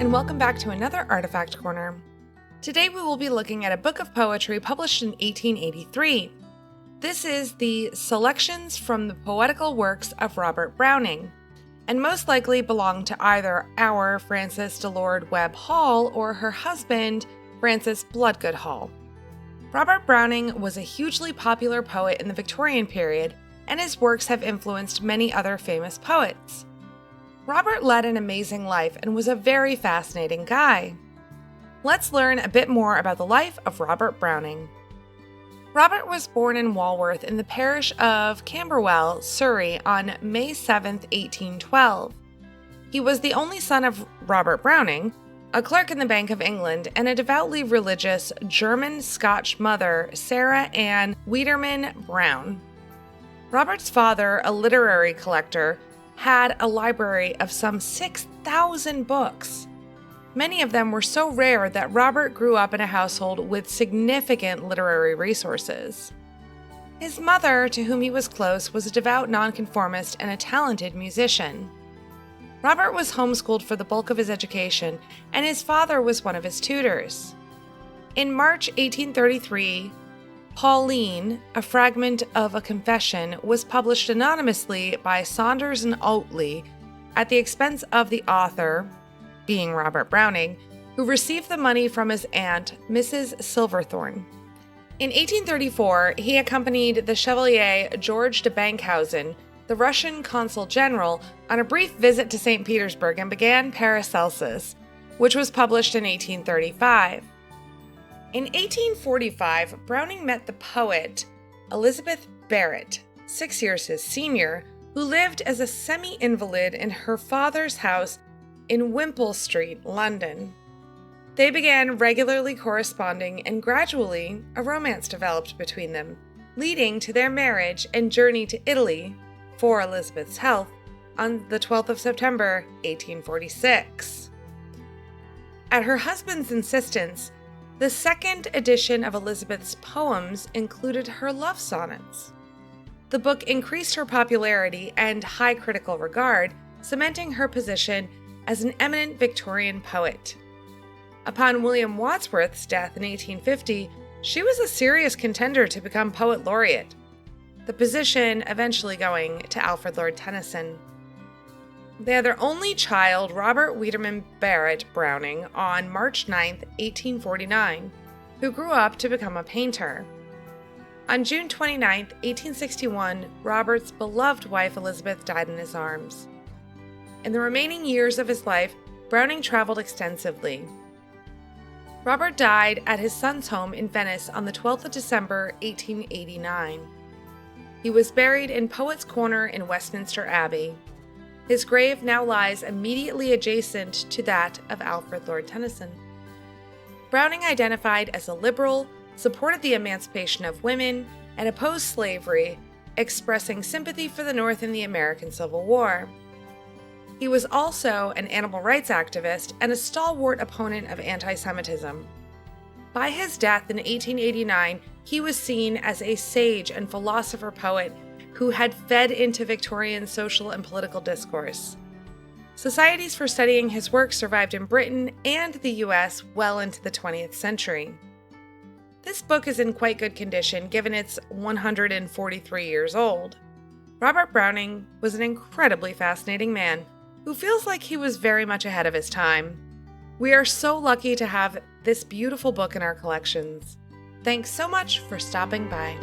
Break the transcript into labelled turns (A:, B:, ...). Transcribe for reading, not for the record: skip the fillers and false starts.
A: and welcome back to another Artifact Corner. Today we will be looking at a book of poetry published in 1883. This is the Selections from the Poetical Works of Robert Browning, and most likely belonged to either our Frances Delord Webb Hall or her husband, Frances Bloodgood Hall. Robert Browning was a hugely popular poet in the Victorian period, and his works have influenced many other famous poets. Robert led an amazing life and was a very fascinating guy. Let's learn a bit more about the life of Robert Browning. Robert was born in Walworth in the parish of Camberwell, Surrey, on May 7, 1812. He was the only son of Robert Browning, a clerk in the Bank of England, and a devoutly religious German-Scotch mother, Sarah Ann Wiedemann Brown. Robert's father, a literary collector, had a library of some 6,000 books. Many of them were so rare that Robert grew up in a household with significant literary resources. His mother, to whom he was close, was a devout nonconformist and a talented musician. Robert was homeschooled for the bulk of his education, and his father was one of his tutors. In March 1833, Pauline, a fragment of a confession, was published anonymously by Saunders and Oatley at the expense of the author, being Robert Browning, who received the money from his aunt, Mrs. Silverthorne. In 1834, he accompanied the Chevalier George de Bankhausen, the Russian consul general, on a brief visit to St. Petersburg and began Paracelsus, which was published in 1835. In 1845, Browning met the poet Elizabeth Barrett, 6 years his senior, who lived as a semi-invalid in her father's house in Wimpole Street, London. They began regularly corresponding, and gradually a romance developed between them, leading to their marriage and journey to Italy, for Elizabeth's health, on the 12th of September, 1846. At her husband's insistence, the second edition of Elizabeth's poems included her love sonnets. The book increased her popularity and high critical regard, cementing her position as an eminent Victorian poet. Upon William Wordsworth's death in 1850, she was a serious contender to become poet laureate, the position eventually going to Alfred Lord Tennyson. They had their only child, Robert Wiedemann Barrett Browning, on March 9, 1849, who grew up to become a painter. On June 29, 1861, Robert's beloved wife Elizabeth died in his arms. In the remaining years of his life, Browning traveled extensively. Robert died at his son's home in Venice on the 12th of December, 1889. He was buried in Poets' Corner in Westminster Abbey. His grave now lies immediately adjacent to that of Alfred Lord Tennyson. Browning identified as a liberal, supported the emancipation of women, and opposed slavery, expressing sympathy for the North in the American Civil War. He was also an animal rights activist and a stalwart opponent of anti-Semitism. By his death in 1889, he was seen as a sage and philosopher poet who had fed into Victorian social and political discourse. Societies for studying his work survived in Britain and the US well into the 20th century. This book is in quite good condition given it's 143 years old. Robert Browning was an incredibly fascinating man who feels like he was very much ahead of his time. We are so lucky to have this beautiful book in our collections. Thanks so much for stopping by.